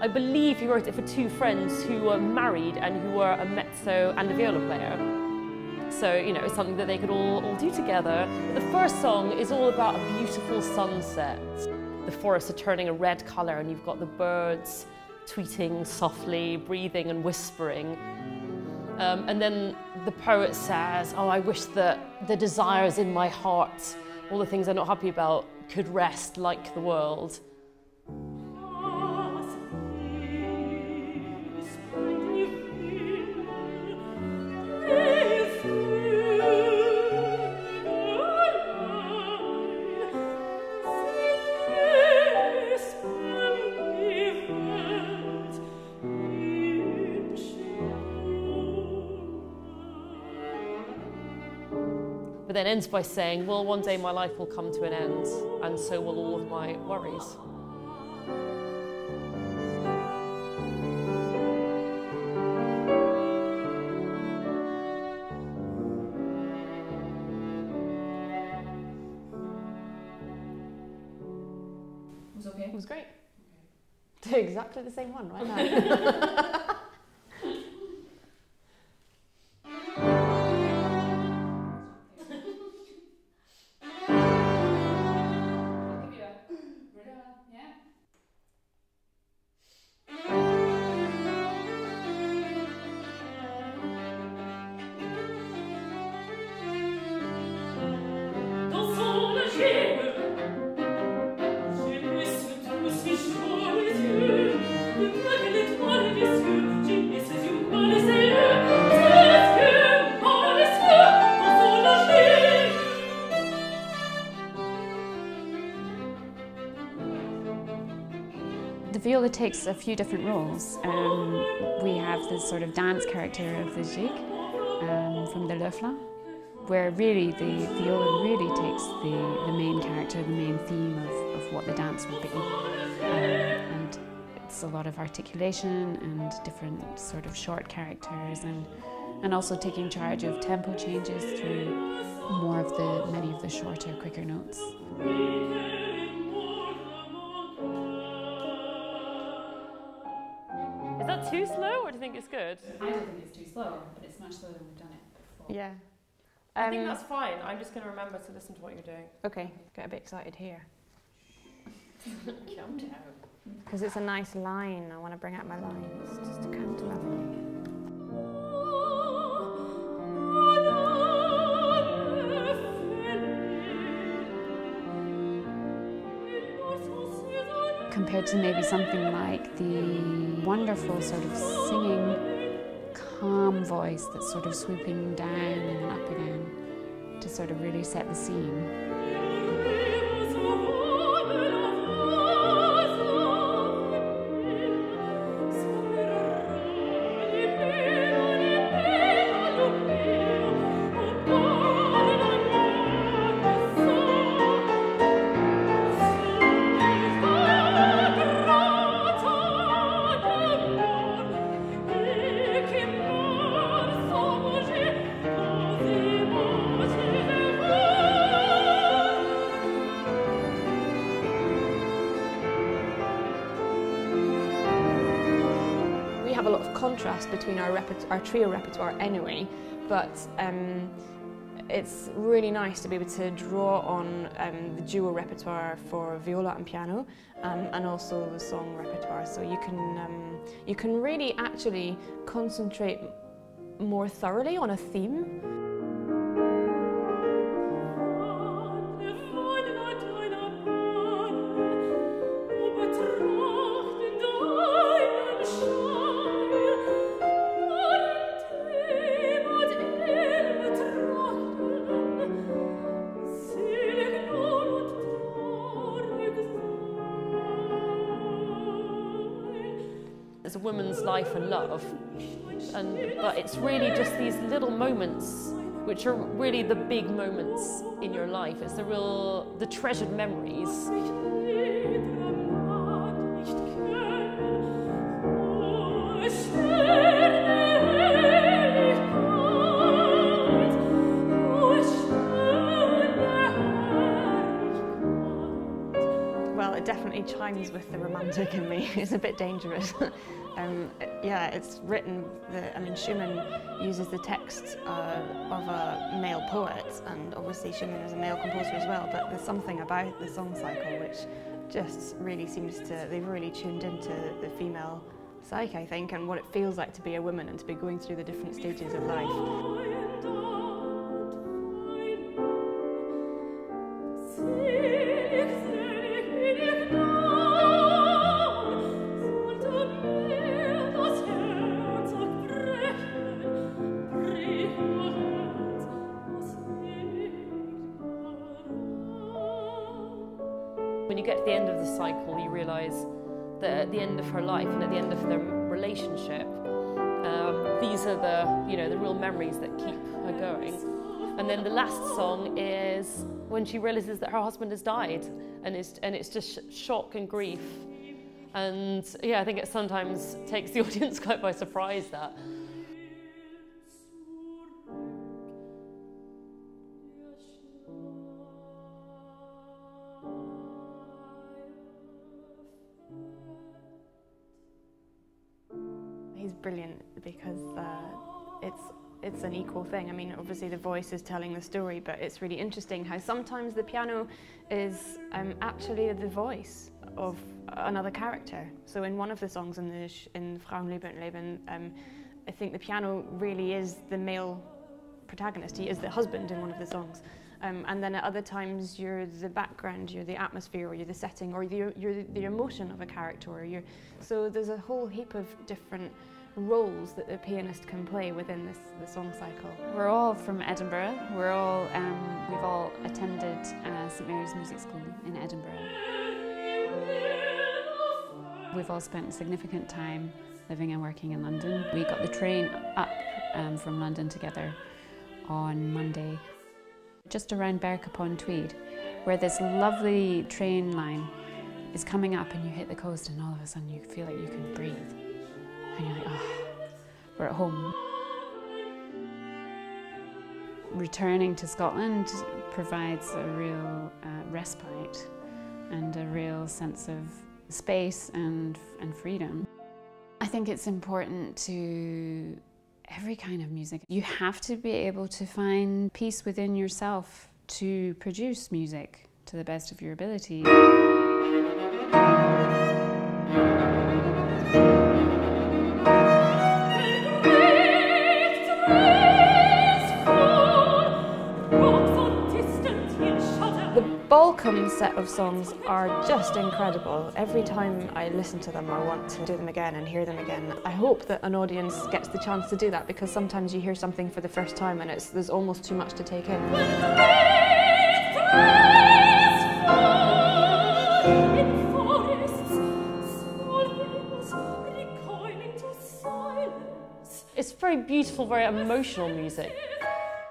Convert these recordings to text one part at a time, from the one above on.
I believe he wrote it for two friends who were married and who were a mezzo and a viola player. So, you know, it's something that they could all do together. The first song is all about a beautiful sunset. The forests are turning a red colour and you've got the birds tweeting softly, breathing and whispering. And then the poet says, oh, I wish that the desires in my heart, all the things I'm not happy about, could rest like the world. But then ends by saying, well, one day my life will come to an end, and so will all of my worries. It was okay? It was great. Okay. Exactly the same one, right now. The viola takes a few different roles. We have this sort of dance character of the jig from the Le Flan, where really the viola really takes the main character, the main theme of what the dance would be. And it's a lot of articulation and different sort of short characters and also taking charge of tempo changes through many of the shorter, quicker notes. Is that too slow, or do you think it's good? I don't think it's too slow, but it's much slower than we've done it before. Yeah. I think that's fine. I'm just going to remember to listen to what you're doing. Okay, get a bit excited here. Calm down. Because it's a nice line. I want to bring out my lines just to count lovely. Compared to maybe something like the wonderful sort of singing, calm voice that's sort of swooping down and then up again to sort of really set the scene. A lot of contrast between our trio repertoire anyway, but it's really nice to be able to draw on the duo repertoire for viola and piano, and also the song repertoire. So you can really actually concentrate more thoroughly on a theme. It's a woman's life and love, but it's really just these little moments which are really the big moments in your life. It's the treasured memories. Well, it definitely sometimes with the romantic in me, it's a bit dangerous. Yeah, it's written, I mean, Schumann uses the text of a male poet, and obviously Schumann is a male composer as well, but there's something about the song cycle which just really seems to, they've really tuned into the female psyche, I think, and what it feels like to be a woman and to be going through the different stages of life. When you get to the end of the cycle, you realise that at the end of her life and at the end of their relationship, these are the real memories that keep her going. And then the last song is when she realises that her husband has died, and it's just shock and grief. And yeah, I think it sometimes takes the audience quite by surprise that. He's brilliant because it's an equal thing. I mean, obviously the voice is telling the story, but it's really interesting how sometimes the piano is actually the voice of another character. So in one of the songs in Frauenleben, I think the piano really is the male protagonist. He is the husband in one of the songs. And then at other times you're the background, you're the atmosphere, or you're the setting, or you're the emotion of a character. So there's a whole heap of different roles that the pianist can play within the song cycle. We're all from Edinburgh. We've all attended St Mary's Music School in Edinburgh. We've all spent significant time living and working in London. We got the train up from London together on Monday, just around Barbican, where this lovely train line is coming up, and you hit the coast and all of a sudden you feel like you can breathe. And you're like, oh, we're at home. Returning to Scotland provides a real respite and a real sense of space and freedom. I think it's important to every kind of music. You have to be able to find peace within yourself to produce music to the best of your ability. The Backhouse set of songs are just incredible. Every time I listen to them, I want to do them again and hear them again. I hope that an audience gets the chance to do that, because sometimes you hear something for the first time and there's almost too much to take in. It's very beautiful, very emotional music.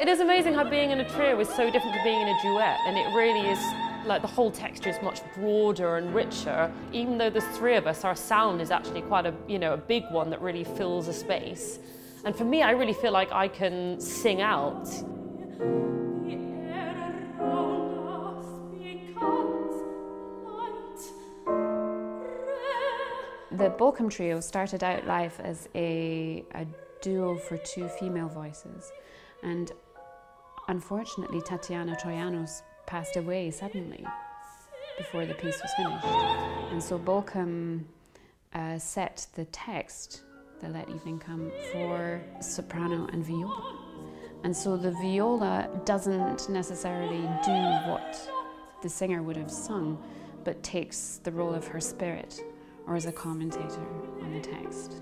It is amazing how being in a trio is so different to being in a duet, and it really is, like, the whole texture is much broader and richer. Even though there's three of us, our sound is actually quite a big one that really fills a space. And for me, I really feel like I can sing out. The Backhouse Trio started out life as a duo for two female voices, and unfortunately Tatiana Troianos passed away suddenly before the piece was finished. And so Backhouse set the text, the Let Evening Come, for soprano and viola. And so the viola doesn't necessarily do what the singer would have sung, but takes the role of her spirit, or as a commentator on the text.